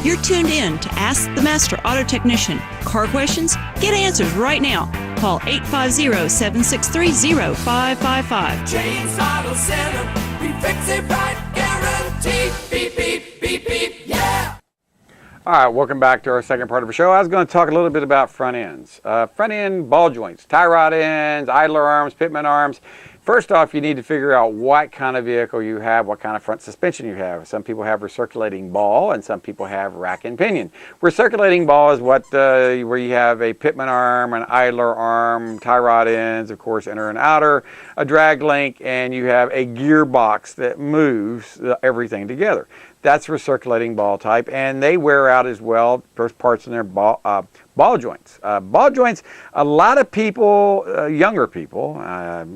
You're tuned in to Ask the Master Auto Technician. Car questions? Get answers right now. Call 850-763-0555. James Auto Center, we fix it right, guaranteed. Beep, beep, beep, beep, yeah. All right, welcome back to our second part of the show. I was going to talk a little bit about front ends. Front end ball joints, tie rod ends, idler arms, pitman arms. First off, you need to figure out what kind of vehicle you have, what kind of front suspension you have. Some people have recirculating ball and some people have rack and pinion. Recirculating ball is where you have a pitman arm, an idler arm, tie rod ends, of course, inner and outer, a drag link, and you have a gearbox that moves everything together. That's recirculating ball type, and they wear out as well. First parts in their ball joints. Ball joints, a lot of people, younger people,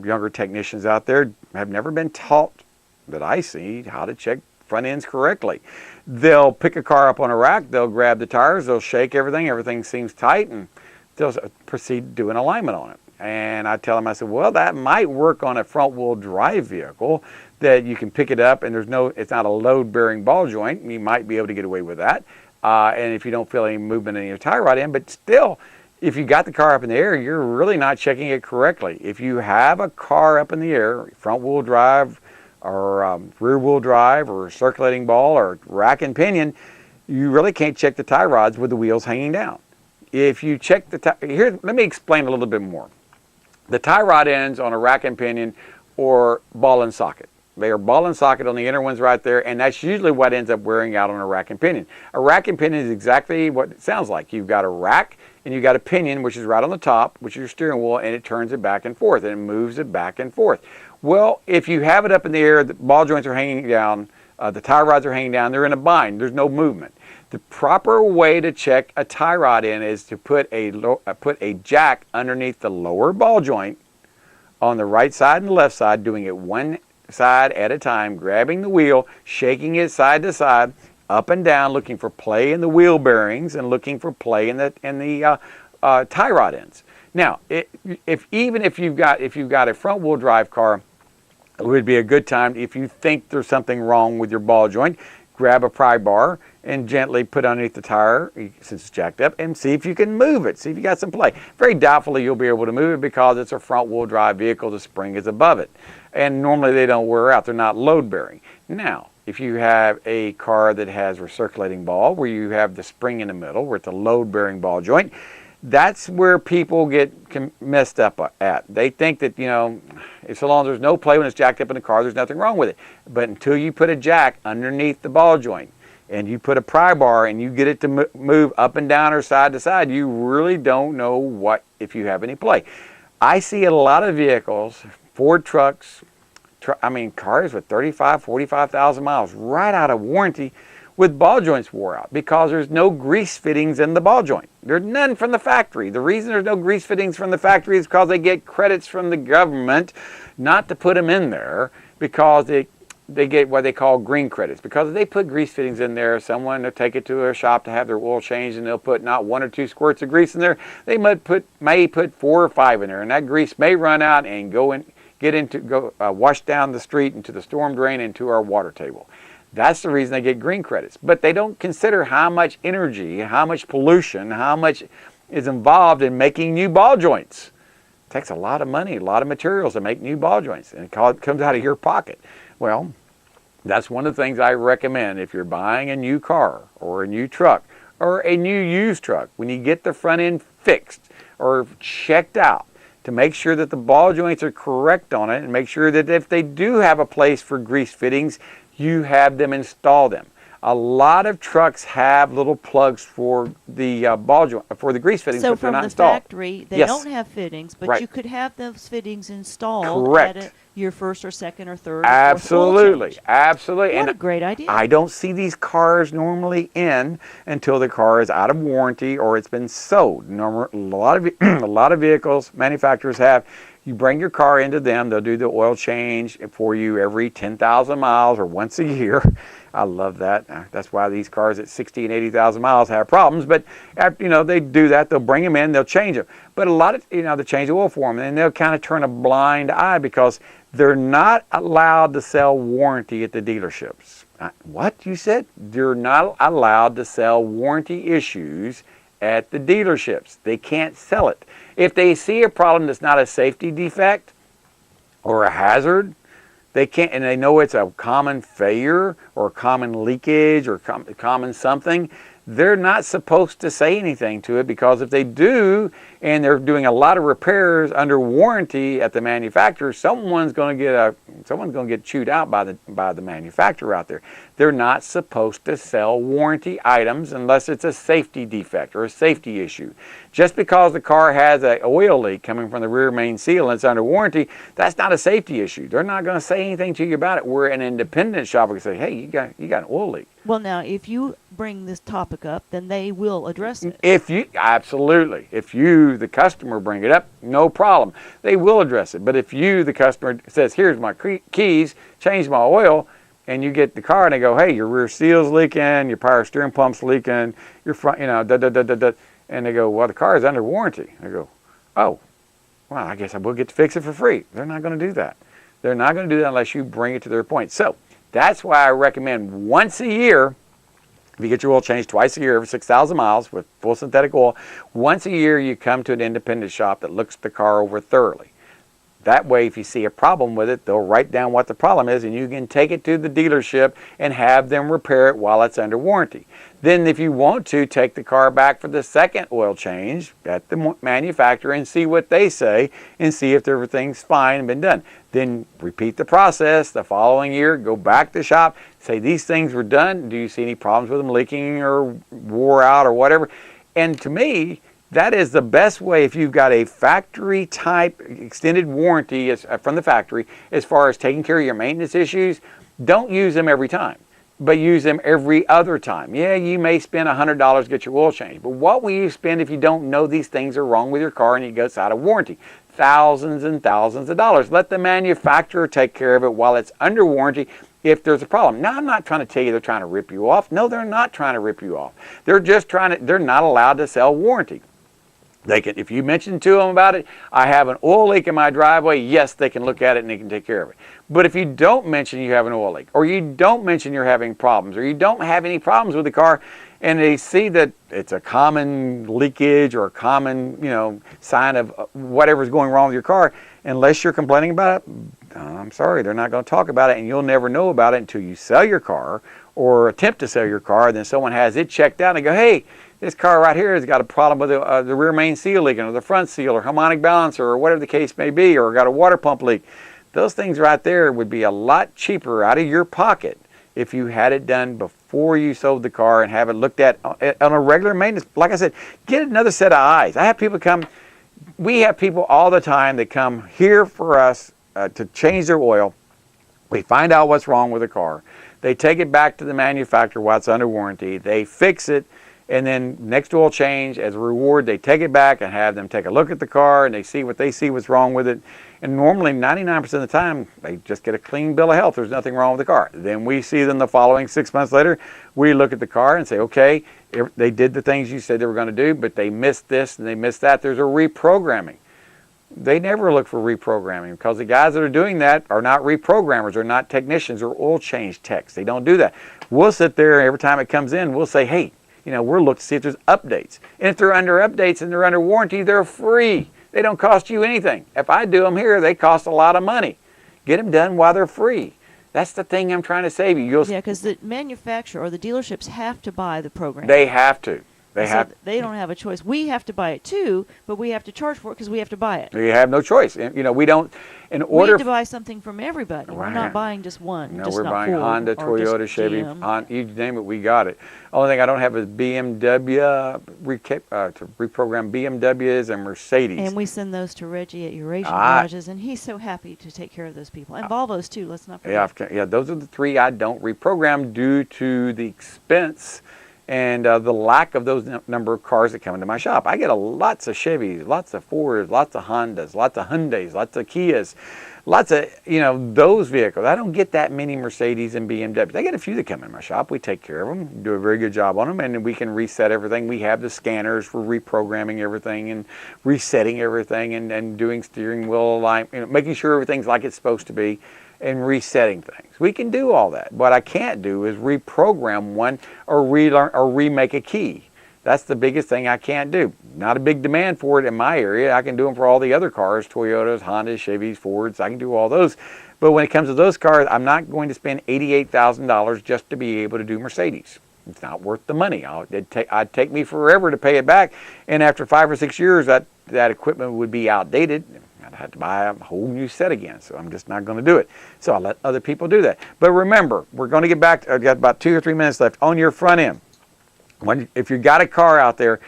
younger technicians out there have never been taught, that I see, how to check front ends correctly. They'll pick a car up on a rack, they'll grab the tires, they'll shake everything seems tight, and they'll proceed to do an alignment on it. And I tell them, I said, well, that might work on a front wheel drive vehicle, that you can pick it up and it's not a load bearing ball joint. You might be able to get away with that. And if you don't feel any movement in your tie rod end, but still, if you got the car up in the air, you're really not checking it correctly. If you have a car up in the air, front wheel drive or rear wheel drive or circulating ball or rack and pinion, you really can't check the tie rods with the wheels hanging down. If you check here, let me explain a little bit more. The tie rod ends on a rack and pinion or ball and socket. They are ball and socket on the inner ones right there, and that's usually what ends up wearing out on a rack and pinion. A rack and pinion is exactly what it sounds like. You've got a rack and you've got a pinion, which is right on the top, which is your steering wheel, and it turns it back and forth, and it moves it back and forth. Well, if you have it up in the air, the ball joints are hanging down, the tie rods are hanging down, they're in a bind, there's no movement. The proper way to check a tie rod in is to put a jack underneath the lower ball joint on the right side and the left side, doing it one side at a time, grabbing the wheel, shaking it side to side, up and down, looking for play in the wheel bearings and looking for play in the tie rod ends. Now, if you've got a front wheel drive car, it would be a good time, if you think there's something wrong with your ball joint, grab a pry bar and gently put underneath the tire, since it's jacked up, and see if you can move it. See if you got some play. Very doubtfully you'll be able to move it because it's a front wheel drive vehicle. The spring is above it. And normally they don't wear out. They're not load bearing. Now, if you have a car that has recirculating ball, where you have the spring in the middle, where it's a load bearing ball joint, that's where people get messed up at. They think that, if so long as there's no play when it's jacked up in the car, there's nothing wrong with it. But until you put a jack underneath the ball joint, and you put a pry bar and you get it to move up and down or side to side, you really don't know if you have any play. I see a lot of vehicles, Ford trucks, cars with 35, 45,000 miles right out of warranty with ball joints wore out because there's no grease fittings in the ball joint. There's none from the factory. The reason there's no grease fittings from the factory is because they get credits from the government not to put them in there, because they get what they call green credits. Because if they put grease fittings in there, someone will take it to a shop to have their oil changed, and they'll put not 1 or 2 squirts of grease in there. They may put 4 or 5 in there, and that grease may run out and wash down the street into the storm drain into our water table. That's the reason they get green credits. But they don't consider how much energy, how much pollution, how much is involved in making new ball joints. It takes a lot of money, a lot of materials to make new ball joints, and it comes out of your pocket. Well, that's one of the things I recommend if you're buying a new car or a new truck or a new used truck. When you get the front end fixed or checked out, to make sure that the ball joints are correct on it, and make sure that if they do have a place for grease fittings, you have them install them. A lot of trucks have little plugs for the ball joint, for the grease fittings, but they're not installed. So from the factory, they don't have fittings, but you could have those fittings installed at your first or second or third. Absolutely, absolutely. What a great idea! I don't see these cars normally in until the car is out of warranty or it's been sold. A lot of vehicles manufacturers have. You bring your car into them, they'll do the oil change for you every 10,000 miles or once a year. I love that. That's why these cars at 60 and 80,000 miles have problems. But after, they do that, they'll bring them in, they'll change them. But a lot of, they change the oil for them, and they'll kind of turn a blind eye because they're not allowed to sell warranty at the dealerships. What you said? You're not allowed to sell warranty issues at the dealerships. They can't sell it. If they see a problem that's not a safety defect or a hazard, they can't, and they know it's a common failure or a common leakage or common something, they're not supposed to say anything to it, because if they do and they're doing a lot of repairs under warranty at the manufacturer, someone's going to get chewed out by the manufacturer out there. They're not supposed to sell warranty items unless it's a safety defect or a safety issue. Just because the car has an oil leak coming from the rear main seal and it's under warranty, that's not a safety issue. They're not going to say anything to you about it. We're an independent shop. We can say, hey, you got an oil leak. Well, now, if you bring this topic up, then they will address it. Absolutely. If you, the customer, bring it up, no problem. They will address it. But if you, the customer, says, here's my keys, change my oil, and you get the car and they go, hey, your rear seal's leaking, your power steering pump's leaking, your front, and they go, well, the car is under warranty. They go, oh, well, I guess I will get to fix it for free. They're not going to do that. They're not going to do that unless you bring it to their point. So that's why I recommend once a year, if you get your oil changed twice a year over 6,000 miles with full synthetic oil, once a year you come to an independent shop that looks the car over thoroughly. That way, if you see a problem with it, they'll write down what the problem is, and you can take it to the dealership and have them repair it while it's under warranty. Then if you want to, take the car back for the second oil change at the manufacturer and see what they say and see if everything's fine and been done. Then repeat the process the following year, go back to the shop, say these things were done. Do you see any problems with them leaking or wore out or whatever? And to me, that is the best way if you've got a factory type extended warranty from the factory as far as taking care of your maintenance issues. Don't use them every time, but use them every other time. Yeah, you may spend $100 to get your oil changed, but what will you spend if you don't know these things are wrong with your car and it goes out of warranty? Thousands and thousands of dollars. Let the manufacturer take care of it while it's under warranty if there's a problem. Now, I'm not trying to tell you they're trying to rip you off. No, they're not trying to rip you off. They're just they're not allowed to sell warranty. They can, if you mention to them about it, I have an oil leak in my driveway, yes, they can look at it and they can take care of it. But if you don't mention you have an oil leak, or you don't mention you're having problems, or you don't have any problems with the car, and they see that it's a common leakage or a common, sign of whatever's going wrong with your car, unless you're complaining about it, I'm sorry, they're not going to talk about it, and you'll never know about it until you sell your car or attempt to sell your car, and then someone has it checked out and they go, hey, this car right here has got a problem with the rear main seal leaking, or the front seal, or harmonic balancer, or whatever the case may be, or got a water pump leak. Those things right there would be a lot cheaper out of your pocket if you had it done before you sold the car and have it looked at on a regular maintenance. Like I said, get another set of eyes. I have people come. We have people all the time that come here for us to change their oil. We find out what's wrong with the car. They take it back to the manufacturer while it's under warranty. They fix it. And then next oil change, as a reward, they take it back and have them take a look at the car and they see what's wrong with it. And normally 99% of the time, they just get a clean bill of health. There's nothing wrong with the car. Then we see them the following 6 months later. We look at the car and say, okay, they did the things you said they were going to do, but they missed this and they missed that. There's a reprogramming. They never look for reprogramming because the guys that are doing that are not reprogrammers, or not technicians or oil change techs. They don't do that. We'll sit there every time it comes in, we'll say, hey, we'll look to see if there's updates. And if they're under updates and they're under warranty, they're free. They don't cost you anything. If I do them here, they cost a lot of money. Get them done while they're free. That's the thing I'm trying to save you. Yeah, because the manufacturer or the dealerships have to buy the program. They have to. They don't have a choice. We have to buy it too, but we have to charge for it because we have to buy it. You have no choice. We don't. We have to buy something from everybody. Right. We're not buying just one. No, just we're not buying Ford Honda, Toyota, Chevy, you name it, we got it. Only thing I don't have is BMW, to reprogram BMWs and Mercedes. And we send those to Reggie at Eurasian Garages, and he's so happy to take care of those people. And Volvos too, let's not forget. Yeah, those are the three I don't reprogram due to the expense and the lack of those number of cars that come into my shop. I get lots of Chevys, lots of Fords, lots of Hondas, lots of Hyundais, lots of Kias, lots of, those vehicles. I don't get that many Mercedes and BMWs. I get a few that come in my shop. We take care of them, do a very good job on them, and then we can reset everything. We have the scanners for reprogramming everything and resetting everything and doing steering wheel alignment, making sure everything's like it's supposed to be. and resetting things. We can do all that. What I can't do is reprogram one or relearn or remake a key. That's the biggest thing I can't do. Not a big demand for it in my area. I can do them for all the other cars, Toyotas, Hondas, Chevys, Fords. I can do all those. But when it comes to those cars, I'm not going to spend $88,000 just to be able to do Mercedes. It's not worth the money. It'd take me forever to pay it back. And after 5 or 6 years, that equipment would be outdated. I'd have to buy a whole new set again. So I'm just not going to do it. So I'll let other people do that. But remember, we're going to get back. I've got about 2 or 3 minutes left on your front end. If you've got a car out there,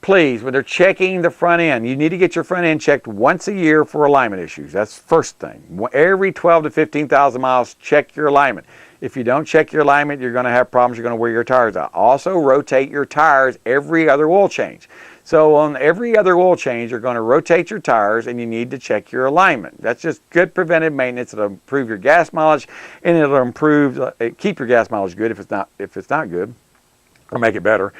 please, when they're checking the front end, you need to get your front end checked once a year for alignment issues. That's the first thing. Every 12 to 15,000 miles, check your alignment. If you don't check your alignment, you're going to have problems. You're going to wear your tires out. Also, rotate your tires every other oil change. So on every other oil change, you're going to rotate your tires and you need to check your alignment. That's just good preventive maintenance. It'll improve your gas mileage and it'll keep your gas mileage good if it's not good. Or make it better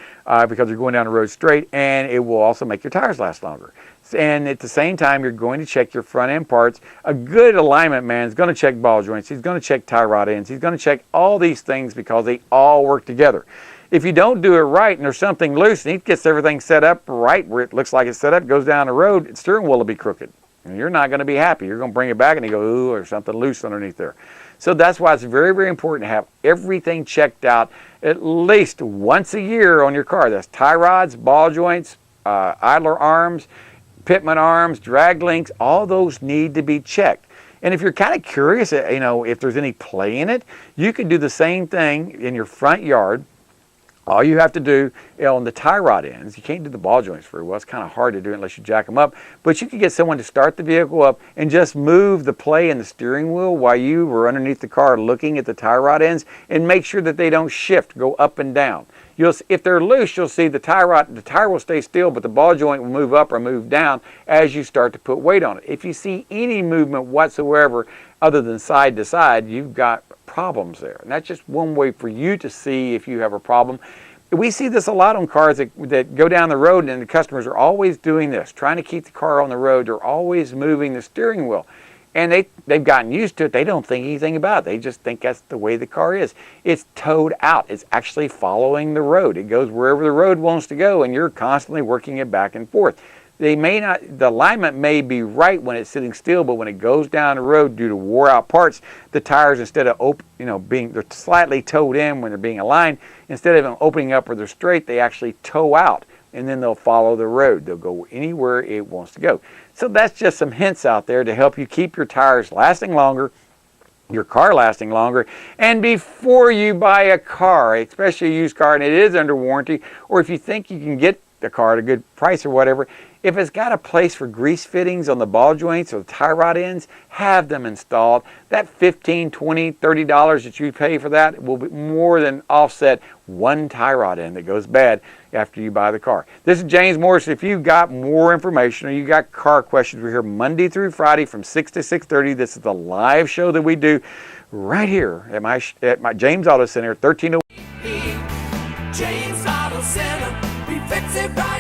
because you're going down the road straight, and it will also make your tires last longer. And at the same time, you're going to check your front end parts. A good alignment man is going to check ball joints. He's going to check tie rod ends. He's going to check all these things because they all work together. If you don't do it right and there's something loose and he gets everything set up right where it looks like it's set up, goes down the road, the steering wheel will be crooked. And you're not going to be happy. You're going to bring it back and you go, ooh, there's something loose underneath there. So that's why it's very, very important to have everything checked out at least once a year on your car. That's tie rods, ball joints, idler arms, pitman arms, drag links, all those need to be checked. And if you're kind of curious, if there's any play in it, you can do the same thing in your front yard. All you have to do on the tie rod ends, you can't do the ball joints very well. It's kind of hard to do unless you jack them up. But you can get someone to start the vehicle up and just move the play in the steering wheel while you were underneath the car looking at the tie rod ends and make sure that they don't shift, go up and down. If they're loose, you'll see the tire will stay still, but the ball joint will move up or move down as you start to put weight on it. If you see any movement whatsoever other than side to side, you've got problems there. And that's just one way for you to see if you have a problem. We see this a lot on cars that go down the road, and the customers are always doing this, trying to keep the car on the road. They're always moving the steering wheel. And they've gotten used to it. They don't think anything about it. They just think that's the way the car is. It's towed out. It's actually following the road. It goes wherever the road wants to go, and you're constantly working it back and forth. The alignment may be right when it's sitting still, but when it goes down the road due to wore out parts, the tires, instead of they're slightly towed in when they're being aligned, instead of them opening up where they're straight, they actually tow out, and then they'll follow the road. They'll go anywhere it wants to go. So that's just some hints out there to help you keep your tires lasting longer, your car lasting longer. And before you buy a car, especially a used car, and it is under warranty, or if you think you can get the car at a good price or whatever, if it's got a place for grease fittings on the ball joints or the tie rod ends, have them installed. That $15, $20, $30 that you pay for that will be more than offset one tie rod end that goes bad after you buy the car. This is James Morris. If you've got more information or you got car questions, we're here Monday through Friday from 6 to 6:30. This is the live show that we do right here at my James Auto Center, 1301. James Auto Center, we fix it right.